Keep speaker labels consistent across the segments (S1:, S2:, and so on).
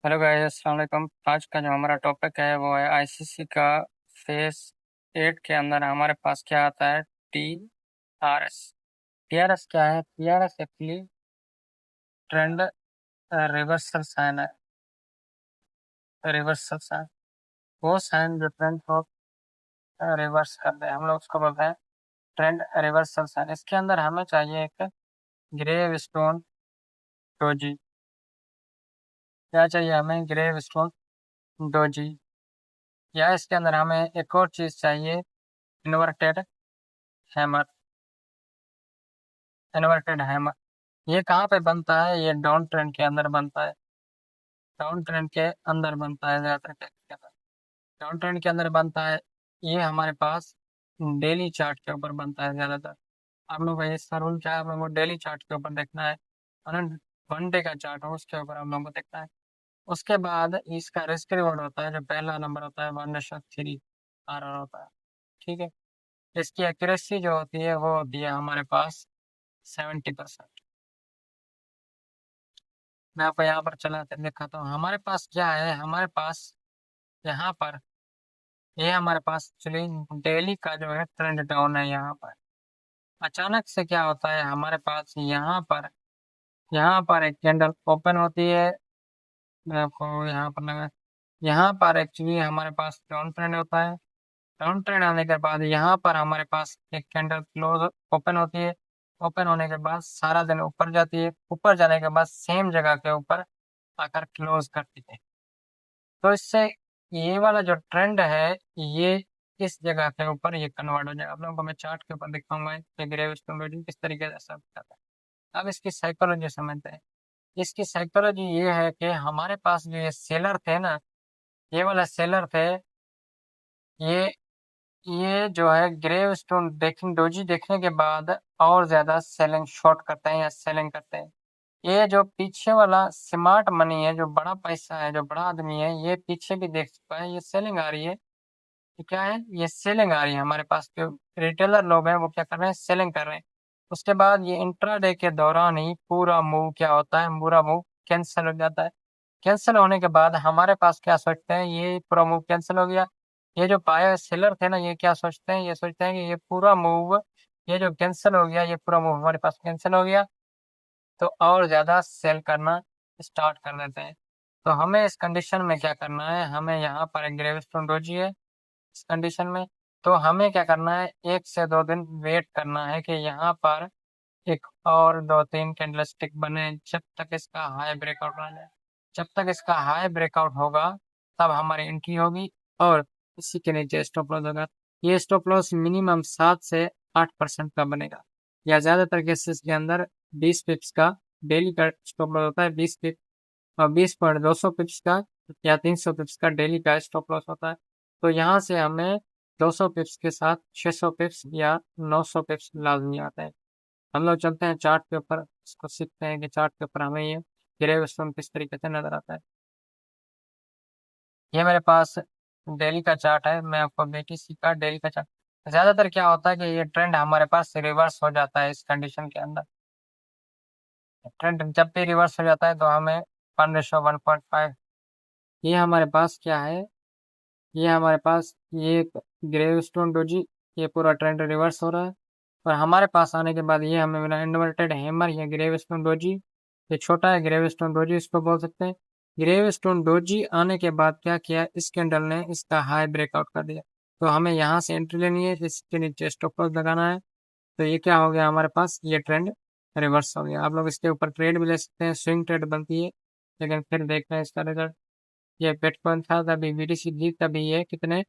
S1: Hello guys, अस्सलाम वालेकुम। आज का जो हमारा टॉपिक है वो है आईसीसी का फेज 8 के अंदर हमारे पास क्या आता है। टीआरएस। टीआरएस क्या है? TRS actually trend reversal sign है। रिवर्सल साइन वो साइन जो ट्रेंड को रिवर्स कर दे, हम लोग उसको बोलते हैं ट्रेंड रिवर्सल साइन। इसके अंदर हमें चाहिए एक ग्रेव स्टोन डोजी। क्या चाहिए हमें? Gravestone doji. या इसके अंदर हमें एक और चीज चाहिए, इन्वर्टेड हैमर। इन्वर्टेड हैमर ये कहाँ पे बनता है? ये डाउन ट्रेंड के अंदर बनता है। डाउन ट्रेंड के अंदर बनता है ज्यादातर के अंदर। डाउन ट्रेंड के अंदर बनता है। ये हमारे पास डेली चार्ट के ऊपर बनता है ज्यादातर। आप लोग का इसका रूल क्या है? आप लोगों को डेली चार्ट के ऊपर देखना है, और 1 डे का चार्ट हो उसके ऊपर हम लोगों को देखना है। उसके बाद इसका रिस्क रिवॉर्ड होता है, जो पहला नंबर होता है 1:3 RR होता है। ठीक है। इसकी एक्यूरेसी जो होती है वो होती है हमारे पास 70%। मैं आपको यहाँ पर चला कर दिखाता हूँ हमारे पास क्या है। हमारे पास यहाँ पर ये हमारे पास एक्चुअली डेली का जो है ट्रेंड डाउन है। यहाँ पर अचानक से क्या होता है, हमारे पास यहाँ पर एक कैंडल ओपन होती है। मैं आपको यहाँ पर लगा, यहाँ पर एक्चुअली हमारे पास डाउन ट्रेंड होता है। डाउन ट्रेंड आने के बाद यहाँ पर हमारे पास एक कैंडल क्लोज ओपन होती है। ओपन होने के बाद सारा दिन ऊपर जाती है। ऊपर जाने के बाद सेम जगह के ऊपर आकर क्लोज करती है। तो इससे ये वाला जो ट्रेंड है, ये इस जगह के ऊपर ये कन्वर्ट हो जाएगा। आप लोगों को मैं चार्ट के ऊपर दिखाऊंगा कि ग्रेव स्टोन किस तरीके से सब करता है। अब इसकी साइकोलॉजी समझते हैं। इसकी साइकोलॉजी ये है कि हमारे पास जो ये सेलर थे ना, ये वाला सेलर थे, ये ये जो है ग्रेव स्टोन ब्रेकिंग डोजी देखने के बाद और ज्यादा सेलिंग शॉर्ट करते हैं या सेलिंग करते हैं। ये जो पीछे वाला स्मार्ट मनी है, जो बड़ा पैसा है, जो बड़ा आदमी है, ये पीछे भी देख चुका है। ये सेलिंग आ रही है। ये क्या है? ये सेलिंग आ रही है। हमारे पास जो रिटेलर लोग हैं वो क्या कर रहे हैं? सेलिंग कर रहे हैं। उसके बाद ये इंट्राडे के दौरान ही पूरा मूव क्या होता है? पूरा मूव कैंसिल हो जाता है। कैंसिल होने के बाद हमारे पास क्या सोचते हैं? ये पूरा मूव कैंसिल हो गया। ये जो बायर सेलर थे ना, ये क्या सोचते हैं? ये सोचते हैं कि ये पूरा मूव, ये जो कैंसिल हो गया, ये पूरा मूव हमारे पास कैंसिल हो गया, तो और ज़्यादा सेल करना स्टार्ट कर देते हैं। तो हमें इस कंडीशन में क्या करना है? हमें यहाँ पर एक ग्रेविस्टोन डोजी है इस कंडीशन में। तो हमें क्या करना है? 1 से 2 दिन वेट करना है कि यहाँ पर एक और 2-3 कैंडलस्टिक बने, जब तक इसका हाई ब्रेकआउट ना जाए। जब तक इसका हाई ब्रेकआउट होगा तब हमारी एंट्री होगी, और इसी के नीचे स्टॉप लॉस होगा। ये स्टॉप लॉस मिनिमम 7 से 8% का बनेगा, या ज्यादातर केसेस के अंदर 20 पिप्स का डेली का स्टॉप लॉस होता है। 20 पिप और 20 पर 200 पिप्स का या 300 पिप्स का डेली का स्टॉप लॉस होता है। तो यहाँ से हमें 200 पिप्स के साथ 600 पिप्स या 900 पिप्स लाजमी आता है। हम लोग चलते हैं चार्ट के ऊपर, इसको सीखते हैं कि चार्ट के ऊपर हमें ये ग्रे स्टोन किस तरीके से नजर आता है। ये मेरे पास डेली का चार्ट है। मैं आपको बीटीसी का डेली का चार्ट। ज्यादातर क्या होता है कि ये ट्रेंड हमारे पास रिवर्स हो जाता है इस कंडीशन के अंदर। ट्रेंड जब भी रिवर्स हो जाता है तो हमें 1:1.5, ये हमारे पास क्या है? ये हमारे पास ये ग्रे स्टोन डोजी, ये पूरा ट्रेंड रिवर्स हो रहा है। और हमारे पास आने के बाद ये हमें मिला इन्वर्टेड हैमर या ग्रेवस्टोन डोजी। ये छोटा है ग्रेवस्टोन डोजी, इसको बोल सकते हैं। ग्रेवस्टोन डोजी आने के बाद क्या किया? इस कैंडल ने इसका हाई ब्रेकआउट कर दिया। तो हमें यहाँ से एंट्री लेनी है, इसके नीचे स्टॉप लॉस लगाना है। तो ये क्या हो गया? हमारे पास ये ट्रेंड रिवर्स हो गया। आप लोग इसके ऊपर ट्रेड भी ले सकते हैं, स्विंग ट्रेड बनती है। लेकिन फिर देखते हैं इसका रिजल्ट। ये बिटकॉइन था तभी, बीटीसी थी तभी, ये कितने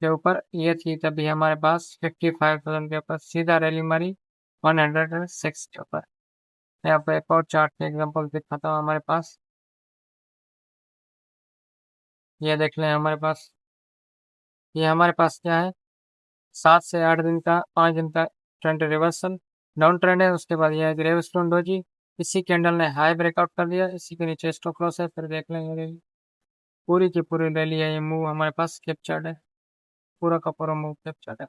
S1: के ऊपर ये थी तभी हमारे पास 55,000 के ऊपर सीधा रैली मारी 106 के ऊपर। मैं आपको एक और चार्ट के एग्जांपल दिखाता हूँ। हमारे पास ये देख लें, हमारे पास क्या है? 7 से 8 दिन का, 5 दिन का ट्रेंड रिवर्सल डाउन ट्रेंड है। उसके बाद यह ग्रेव स्टोन डोजी, इसी कैंडल ने हाई ब्रेकआउट कर दिया, इसी के नीचे स्टॉप लॉस है। फिर देख लेंगे पूरी की पूरी रैली है। ये मूव हमारे पास कैप्चर्ड है, पूरा का पूरा मूव कैप्चर्ड है।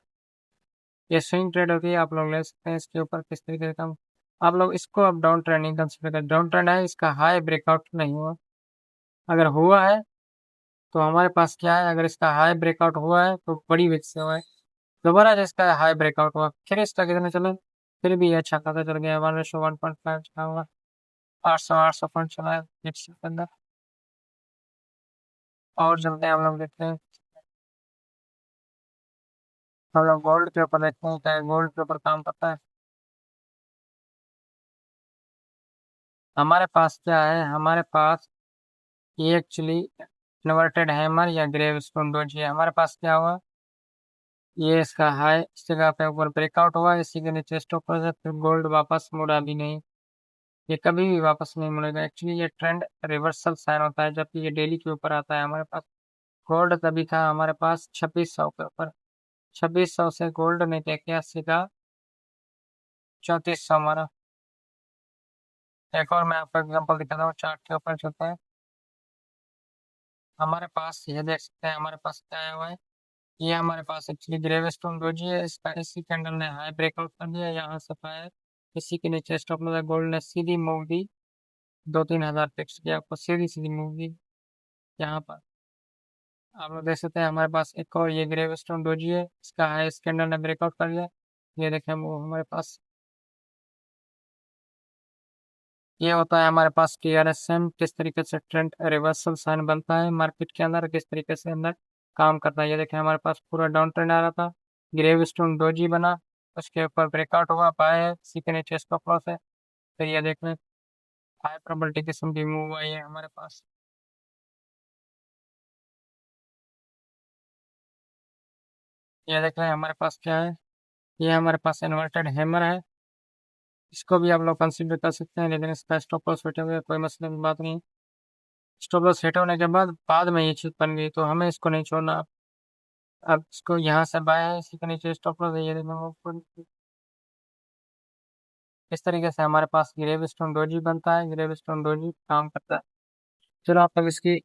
S1: ये स्विंग ट्रेड होती है, आप लोग ले सकते हैं इसके ऊपर किस तरीके से काम। आप लोग इसको अब डाउन ट्रेंड नहीं कंसिडर करें। डाउन ट्रेंड है, इसका हाई ब्रेकआउट नहीं हुआ, अगर हुआ है तो हमारे पास क्या है, अगर इसका हाई ब्रेकआउट हुआ है तो बड़ी विक्स से हुआ है। दोबारा जो इसका हाई ब्रेकआउट हुआ, फिर इसका कितने चले, फिर भी ये अच्छा खासा चल गया, 1:1.5 चला हुआ, 800 पॉइंट चला है विक्स के अंदर। और चलते हैं हम लोग, देखते हैं हम लोग गोल्ड के ऊपर, देखते हैं क्या गोल्ड के ऊपर काम करता है। हमारे पास क्या है, हमारे पास ये एक्चुअली इन्वर्टेड हैमर या ग्रेव स्टोन डोजी है। हमारे पास क्या हुआ, ये इसका हाई इस जगह पे ऊपर ब्रेकआउट हुआ, इसी के नीचे स्टॉप हो, फिर गोल्ड वापस मुड़ा भी नहीं, ये कभी भी वापस नहीं मुड़ेगा। एक्चुअली ये ट्रेंड रिवर्सल साइन होता है, जबकि ये डेली के ऊपर आता है। हमारे पास गोल्ड तभी था हमारे पास 2600 के ऊपर, 2600 से गोल्ड ने क्या किया, सीधा 3400 हमारा। एक और मैं आपको एग्जांपल दिखाता हूँ, चार्ट के ऊपर चलता है। हमारे पास ये देख सकते हैं, हमारे पास क्या आया हुआ है, ये हमारे पास एक्चुअली ग्रेवस्टोन डोजी है, इसका इसी कैंडल ने हाई ब्रेकआउट कर दिया, यहाँ से फायर, इसी के नीचे स्टॉप लगा, गोल्ड ने सीधी मूव दी, 2-3 हज़ार फिक्स किया, आपको सीधी सीधी मूव दी यहाँ पर। आप लोग देख सकते हैं हमारे पास एक और ये ग्रेवस्टोन डोजी है, इसका हाई इस कैंडल ने ब्रेकआउट कर दिया, ये देखें वो हमारे पास ये होता है। हमारे पास TRSM किस तरीके से ट्रेंड रिवर्सल साइन बनता है मार्केट के अंदर, किस तरीके से अंदर काम करता है। ये देखें हमारे पास पूरा डाउन ट्रेंड आ रहा था, ग्रेवस्टोन डोजी बना, उसके ऊपर ब्रेकआउट हुआ, बाय है, इसी के नीचे स्टॉप लॉस है, फिर ये देख लें हाई प्रोबेबिलिटी किस्म की मूव आई है हमारे पास। ये देख रहे हैं हमारे पास क्या है, ये हमारे पास इन्वर्टेड हैमर है, इसको भी आप लोग कंसिडर कर सकते हैं, लेकिन इसका स्टॉप लॉस हिट हुए कोई मसले की बात नहीं। स्टॉप लॉस हिट होने के बाद में ये चीज़ बन गई, तो हमें इसको नहीं छोड़ना। अब इसको यहाँ से बाय है, इसी के नीचे स्टॉप लॉस है, ये देखो इस तरीके से हमारे पास ग्रेव स्टोन डोजी बनता है, ग्रेव स्टोन डोजी काम करता है। चलो आप लोग इसकी